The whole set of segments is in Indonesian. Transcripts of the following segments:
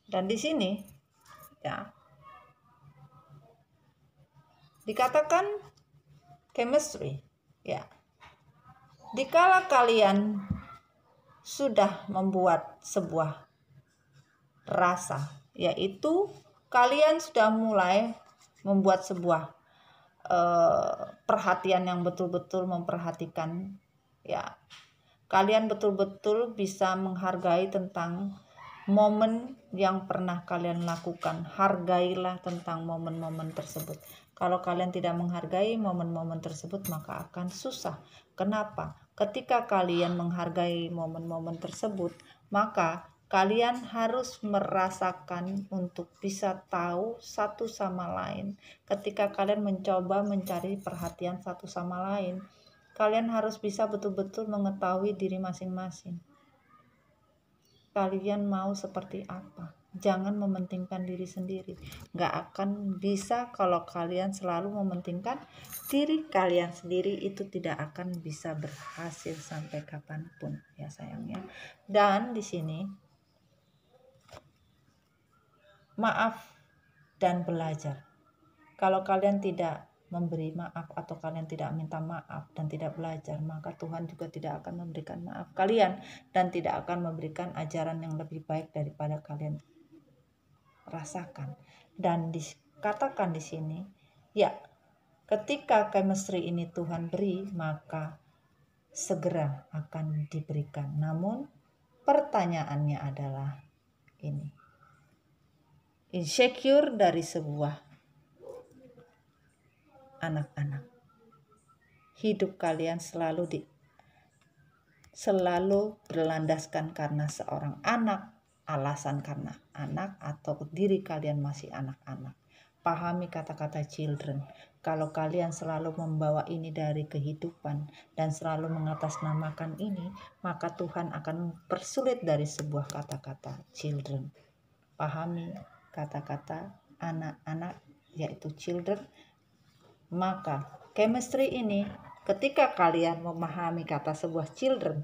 Dan di sini ya dikatakan chemistry ya. Dikala kalian sudah membuat sebuah rasa, yaitu kalian sudah mulai membuat sebuah perhatian yang betul-betul memperhatikan ya, kalian betul-betul bisa menghargai tentang momen yang pernah kalian lakukan. Hargailah tentang momen-momen tersebut. Kalau kalian tidak menghargai momen-momen tersebut, maka akan susah. Kenapa? Ketika kalian menghargai momen-momen tersebut, maka kalian harus merasakan untuk bisa tahu satu sama lain. Ketika kalian mencoba mencari perhatian satu sama lain, kalian harus bisa betul-betul mengetahui diri masing-masing. Kalian mau seperti apa? Jangan mementingkan diri sendiri. Gak akan bisa kalau kalian selalu mementingkan diri kalian sendiri. Itu tidak akan bisa berhasil sampai kapanpun ya sayangnya. Dan di sini maaf dan belajar. Kalau kalian tidak memberi maaf atau kalian tidak minta maaf dan tidak belajar, maka Tuhan juga tidak akan memberikan maaf kalian dan tidak akan memberikan ajaran yang lebih baik daripada kalian rasakan. Dan dikatakan di sini, ya, ketika chemistry ini Tuhan beri, maka segera akan diberikan. Namun pertanyaannya adalah ini. Insecure dari sebuah anak-anak. Hidup kalian selalu berlandaskan karena seorang anak, alasan karena anak, atau diri kalian masih anak-anak. Pahami kata-kata children. Kalau kalian selalu membawa ini dari kehidupan dan selalu mengatasnamakan ini, maka Tuhan akan persulit dari sebuah kata-kata children. Pahami kata-kata anak-anak, yaitu children. Maka chemistry ini, ketika kalian memahami kata sebuah children,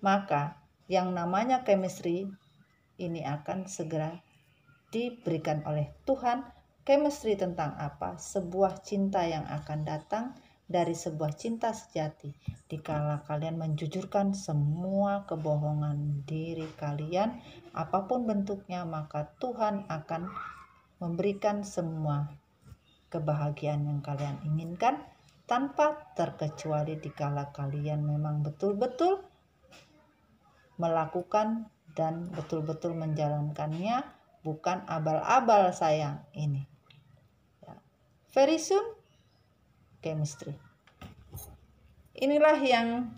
maka yang namanya chemistry ini akan segera diberikan oleh Tuhan. Chemistry tentang apa? Sebuah cinta yang akan datang dari sebuah cinta sejati. Dikala kalian menjujurkan semua kebohongan diri kalian, apapun bentuknya, maka Tuhan akan memberikan semua kebahagiaan yang kalian inginkan tanpa terkecuali dikala kalian memang betul-betul melakukan dan betul-betul menjalankannya, bukan abal-abal sayang ini. Very soon, chemistry. Inilah yang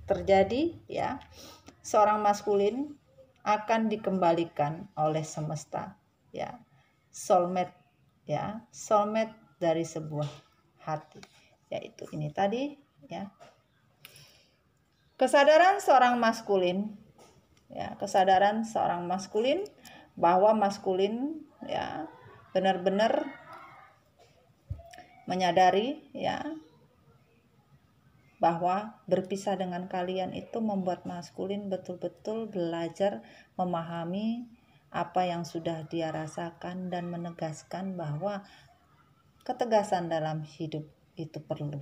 terjadi ya. Seorang maskulin akan dikembalikan oleh semesta ya. Soulmate ya, soulmate dari sebuah hati, yaitu ini tadi ya. Kesadaran seorang maskulin ya, kesadaran seorang maskulin bahwa maskulin ya benar-benar menyadari ya bahwa berpisah dengan kalian itu membuat maskulin betul-betul belajar memahami apa yang sudah dia rasakan dan menegaskan bahwa ketegasan dalam hidup itu perlu.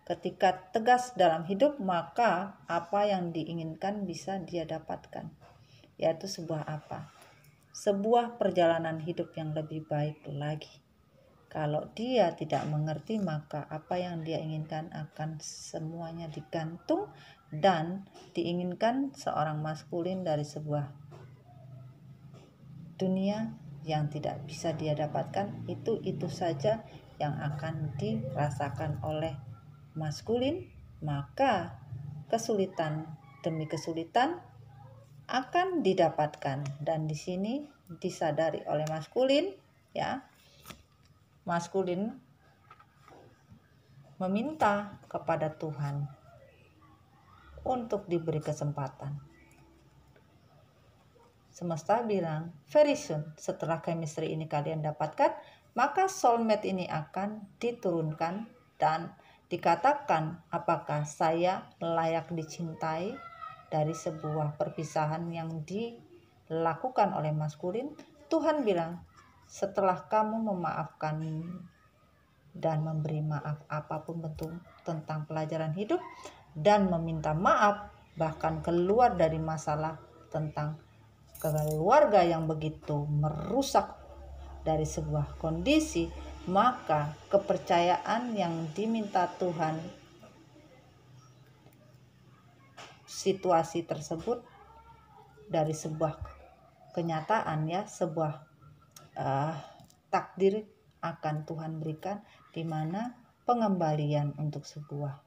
Ketika tegas dalam hidup, maka apa yang diinginkan bisa dia dapatkan. Yaitu sebuah apa? Sebuah perjalanan hidup yang lebih baik lagi. Kalau dia tidak mengerti, maka apa yang dia inginkan akan semuanya digantung dan diinginkan seorang maskulin dari sebuah dunia yang tidak bisa dia dapatkan. Itu saja yang akan dirasakan oleh maskulin, maka kesulitan demi kesulitan akan didapatkan. Dan di sini disadari oleh maskulin ya. Maskulin meminta kepada Tuhan untuk diberi kesempatan. Semesta bilang, very soon setelah chemistry ini kalian dapatkan, maka soulmate ini akan diturunkan dan dikatakan apakah saya layak dicintai dari sebuah perpisahan yang dilakukan oleh maskulin, Tuhan bilang, setelah kamu memaafkan dan memberi maaf apapun bentuk tentang pelajaran hidup dan meminta maaf bahkan keluar dari masalah tentang keluarga yang begitu merusak dari sebuah kondisi, maka kepercayaan yang diminta Tuhan situasi tersebut dari sebuah kenyataan, ya, sebuah takdir akan Tuhan berikan, di mana pengembalian untuk sebuah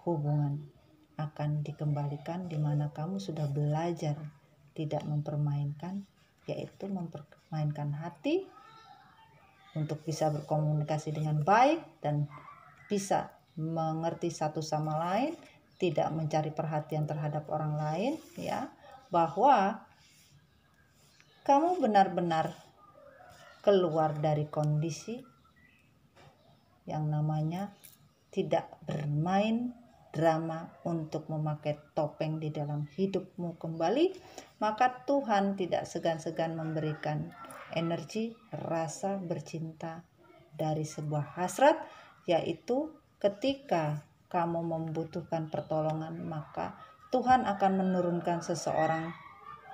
hubungan akan dikembalikan, di mana kamu sudah belajar tidak mempermainkan, yaitu mempermainkan hati untuk bisa berkomunikasi dengan baik dan bisa mengerti satu sama lain, tidak mencari perhatian terhadap orang lain, ya, bahwa kamu benar-benar keluar dari kondisi yang namanya tidak bermain drama untuk memakai topeng di dalam hidupmu kembali, maka Tuhan tidak segan-segan memberikan energi rasa bercinta dari sebuah hasrat, yaitu ketika kamu membutuhkan pertolongan, maka Tuhan akan menurunkan seseorang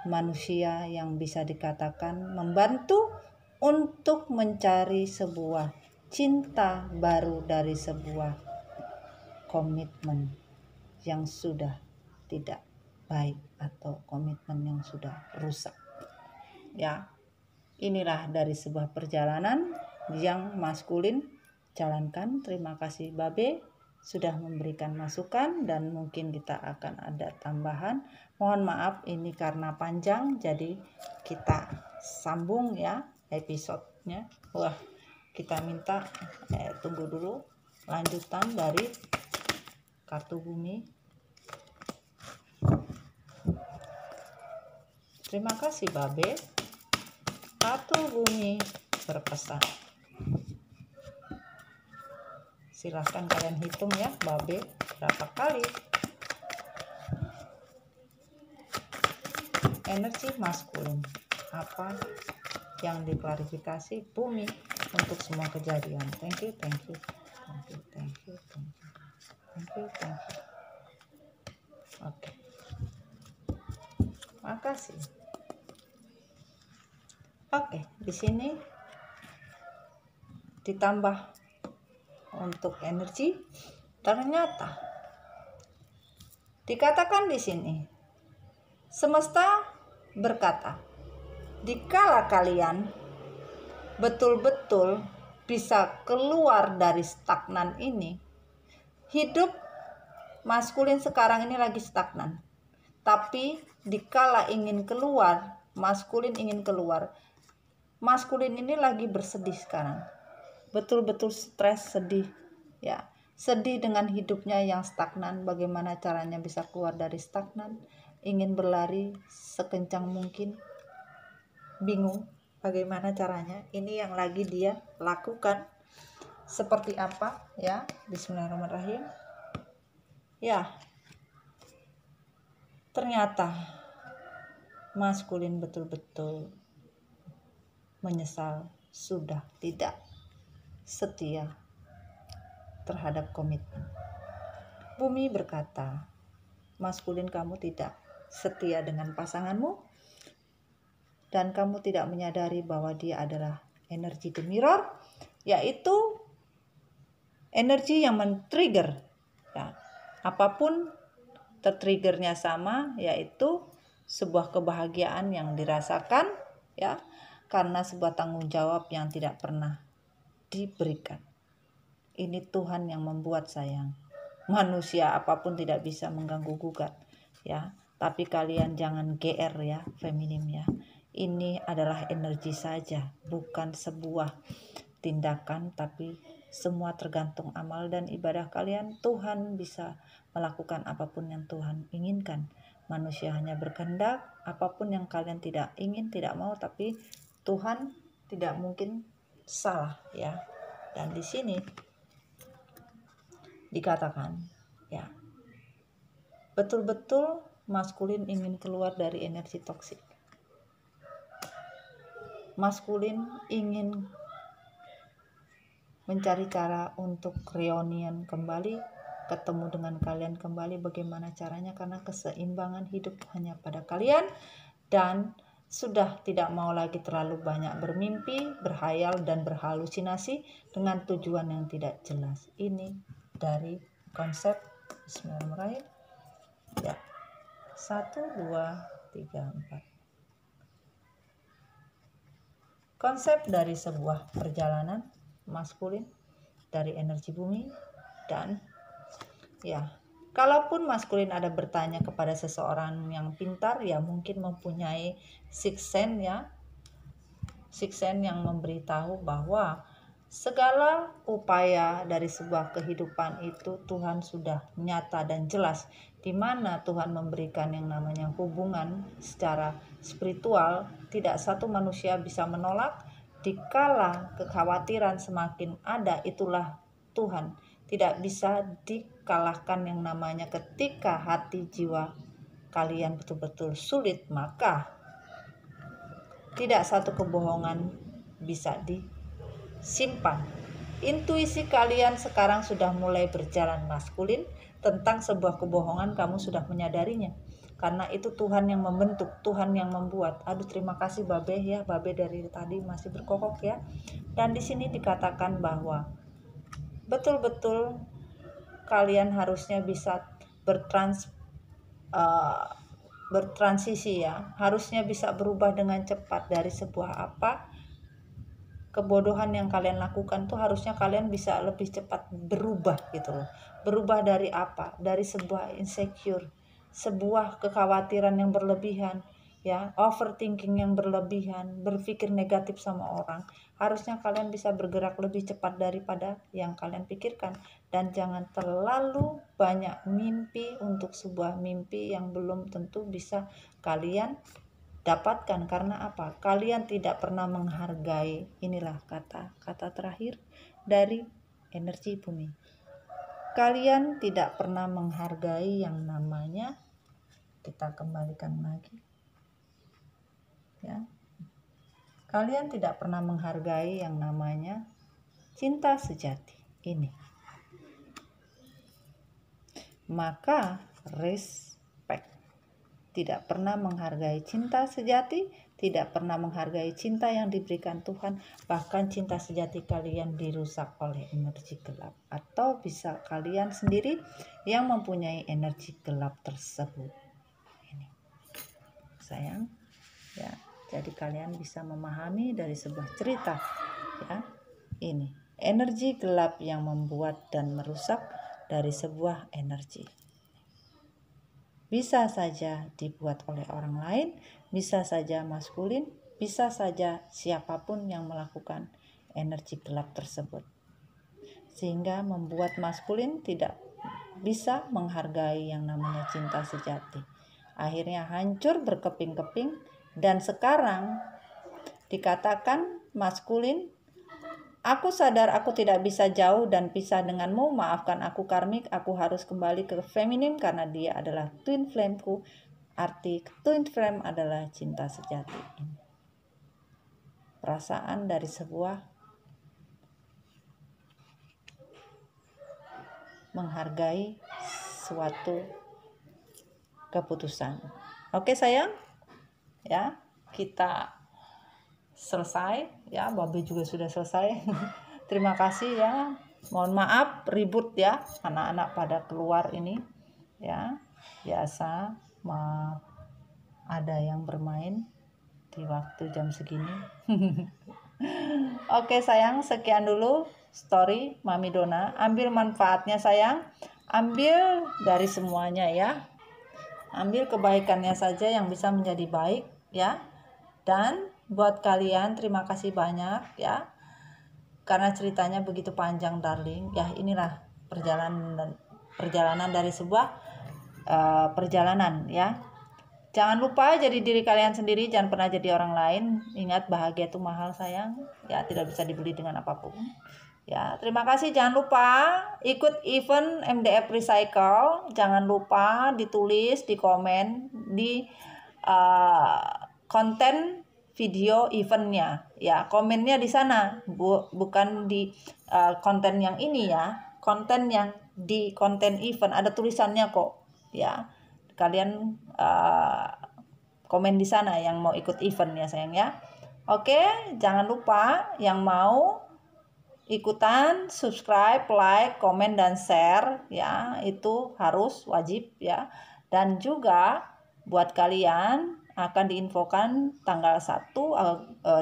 manusia yang bisa dikatakan membantu untuk mencari sebuah cinta baru dari sebuah komitmen yang sudah tidak baik atau komitmen yang sudah rusak. Ya, inilah dari sebuah perjalanan yang maskulin jalankan. Terima kasih Babe sudah memberikan masukan, dan mungkin kita akan ada tambahan. Mohon maaf ini karena panjang, jadi kita sambung ya episodenya. Wah, kita minta tunggu dulu lanjutan dari kartu bumi. Terima kasih Babe. Kartu bumi berpesan. Silahkan kalian hitung ya, Babe berapa kali. Energi maskulin, apa yang diklarifikasi bumi untuk semua kejadian. Thank you. Oke. Makasih. Oke, di sini ditambah untuk energi. Ternyata dikatakan di sini, semesta berkata, dikala kalian betul-betul bisa keluar dari stagnan ini, hidup maskulin sekarang ini lagi stagnan. Tapi dikala ingin keluar, maskulin ingin keluar, maskulin ini lagi bersedih sekarang. Betul-betul stres, sedih, ya. Sedih dengan hidupnya yang stagnan. Bagaimana caranya bisa keluar dari stagnan? Ingin berlari sekencang mungkin, bingung bagaimana caranya. Ini yang lagi dia lakukan. Seperti apa ya? Bismillahirrahmanirrahim. Ya, ternyata maskulin betul-betul menyesal sudah tidak setia terhadap komitmen. Bumi berkata, maskulin kamu tidak setia dengan pasanganmu, dan kamu tidak menyadari bahwa dia adalah energi the mirror, yaitu energi yang men-trigger, ya. Apapun tertriggernya sama, yaitu sebuah kebahagiaan yang dirasakan, ya, karena sebuah tanggung jawab yang tidak pernah diberikan. Ini Tuhan yang membuat sayang. Manusia apapun tidak bisa mengganggu gugat, ya. Tapi kalian jangan GR ya, feminim ya. Ini adalah energi saja, bukan sebuah tindakan, tapi semua tergantung amal dan ibadah kalian. Tuhan bisa melakukan apapun yang Tuhan inginkan. Manusia hanya berkehendak, apapun yang kalian tidak ingin, tidak mau, tapi Tuhan tidak mungkin salah, ya. Dan di sini dikatakan, ya, betul-betul maskulin ingin keluar dari energi toksik. maskulin ingin mencari cara untuk reunian kembali, ketemu dengan kalian kembali, bagaimana caranya, karena keseimbangan hidup hanya pada kalian, dan sudah tidak mau lagi terlalu banyak bermimpi, berhayal, dan berhalusinasi dengan tujuan yang tidak jelas. Ini dari konsep Bismillahirrahmanirrahim. Ya, 1, 2, 3, 4. Konsep dari sebuah perjalanan maskulin dari energi bumi. Dan ya, kalaupun maskulin ada bertanya kepada seseorang yang pintar, ya mungkin mempunyai sixth sense, ya, sixth sense yang memberitahu bahwa segala upaya dari sebuah kehidupan itu Tuhan sudah nyata dan jelas, di mana Tuhan memberikan yang namanya hubungan secara spiritual. Tidak satu manusia bisa menolak. Dikala kekhawatiran semakin ada, itulah Tuhan. Tidak bisa dikalahkan yang namanya ketika hati jiwa kalian betul-betul sulit, maka tidak satu kebohongan bisa disimpan. Intuisi kalian sekarang sudah mulai berjalan maskulin. Tentang sebuah kebohongan kamu sudah menyadarinya, karena itu Tuhan yang membentuk, Tuhan yang membuat. Aduh, terima kasih Babe, ya, Babe dari tadi masih berkokok, ya. Dan di sini dikatakan bahwa betul-betul kalian harusnya bisa bertransisi, ya, harusnya bisa berubah dengan cepat dari sebuah kebodohan yang kalian lakukan tuh, harusnya kalian bisa lebih cepat berubah gitu loh. Berubah dari apa? Dari sebuah insecure, sebuah kekhawatiran yang berlebihan, ya, overthinking yang berlebihan, berpikir negatif sama orang. Harusnya kalian bisa bergerak lebih cepat daripada yang kalian pikirkan, dan jangan terlalu banyak mimpi untuk sebuah mimpi yang belum tentu bisa kalian dapatkan. Karena apa? Kalian tidak pernah menghargai. Inilah kata terakhir dari energi bumi. Kalian tidak pernah menghargai yang namanya, kita kembalikan lagi, ya. Kalian tidak pernah menghargai yang namanya cinta sejati ini. Maka respect. Tidak pernah menghargai cinta sejati, tidak pernah menghargai cinta yang diberikan Tuhan. Bahkan cinta sejati kalian dirusak oleh energi gelap, atau bisa kalian sendiri yang mempunyai energi gelap tersebut. Ini, sayang, ya. Jadi kalian bisa memahami dari sebuah cerita, ya. Ini energi gelap yang membuat dan merusak dari sebuah energi. Bisa saja dibuat oleh orang lain, bisa saja maskulin, bisa saja siapapun yang melakukan energi gelap tersebut. Sehingga membuat maskulin tidak bisa menghargai yang namanya cinta sejati. Akhirnya hancur berkeping-keping, dan sekarang dikatakan maskulin, aku sadar aku tidak bisa jauh dan pisah denganmu, maafkan aku karmik, aku harus kembali ke feminim karena dia adalah twin flameku. Arti twin flame adalah cinta sejati. Perasaan dari sebuah menghargai suatu keputusan. Oke sayang, ya, kita selesai, ya. Babe juga sudah selesai. Terima kasih, ya. Mohon maaf ribut, ya, anak-anak pada keluar ini, ya. Biasa ada yang bermain di waktu jam segini. Oke sayang, sekian dulu story Mami Dona. Ambil manfaatnya sayang, ambil dari semuanya, ya. Ambil kebaikannya saja yang bisa menjadi baik, ya. Dan buat kalian terima kasih banyak, ya, karena ceritanya begitu panjang darling, ya. Inilah perjalanan dari sebuah perjalanan, ya. Jangan lupa jadi diri kalian sendiri, jangan pernah jadi orang lain. Ingat, bahagia itu mahal sayang, ya, tidak bisa dibeli dengan apapun, ya. Terima kasih. Jangan lupa ikut event MDF Recycle, jangan lupa ditulis di komen di konten video eventnya ya, komennya di sana, bukan di konten yang ini ya, konten yang di konten event ada tulisannya kok ya, kalian komen di sana yang mau ikut event ya sayang ya. Oke, jangan lupa yang mau ikutan subscribe, like, komen dan share ya, itu harus wajib ya. Dan juga buat kalian akan diinfokan tanggal 1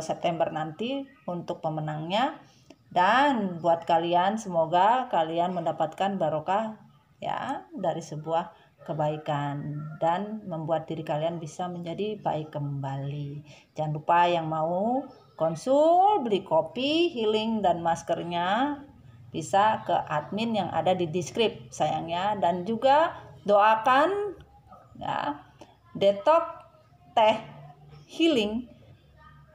September nanti untuk pemenangnya. Dan buat kalian semoga kalian mendapatkan barokah ya dari sebuah kebaikan dan membuat diri kalian bisa menjadi baik kembali. Jangan lupa yang mau konsul, beli kopi, healing dan maskernya bisa ke admin yang ada di deskripsi sayangnya. Dan juga doakan ya detox teh healing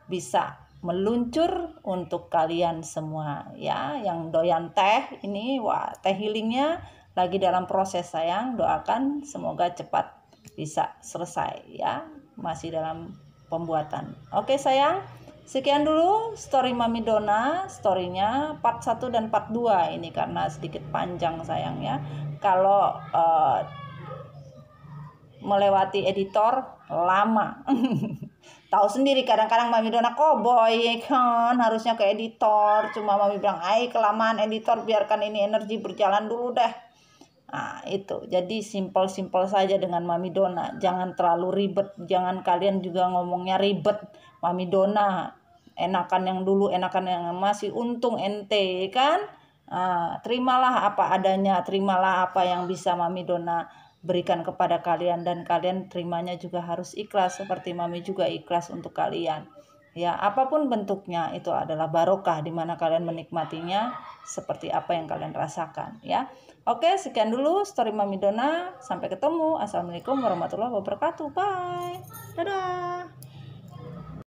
bisa meluncur untuk kalian semua ya, yang doyan teh ini. Wah, teh healingnya lagi dalam proses sayang, doakan semoga cepat bisa selesai ya, masih dalam pembuatan. Oke sayang, sekian dulu story Mami Dona, storynya part 1 dan part 2 ini karena sedikit panjang sayang ya. Kalau melewati editor lama. Tahu sendiri kadang-kadang Mami Dona koboy kan, harusnya ke editor, cuma Mami bilang kelamaan editor, biarkan ini energi berjalan dulu deh. Nah itu, jadi simpel-simpel saja dengan Mami Dona, jangan terlalu ribet, jangan kalian juga ngomongnya ribet. Mami Dona enakan yang dulu, enakan yang masih, untung ente kan. Terimalah apa adanya, terimalah apa yang bisa Mami Dona berikan kepada kalian, dan kalian terimanya juga harus ikhlas seperti Mami juga ikhlas untuk kalian ya. Apapun bentuknya itu adalah barokah, dimana kalian menikmatinya seperti apa yang kalian rasakan ya. Oke, sekian dulu story Mami Dona, sampai ketemu. Assalamualaikum warahmatullahi wabarakatuh. Bye, dadah.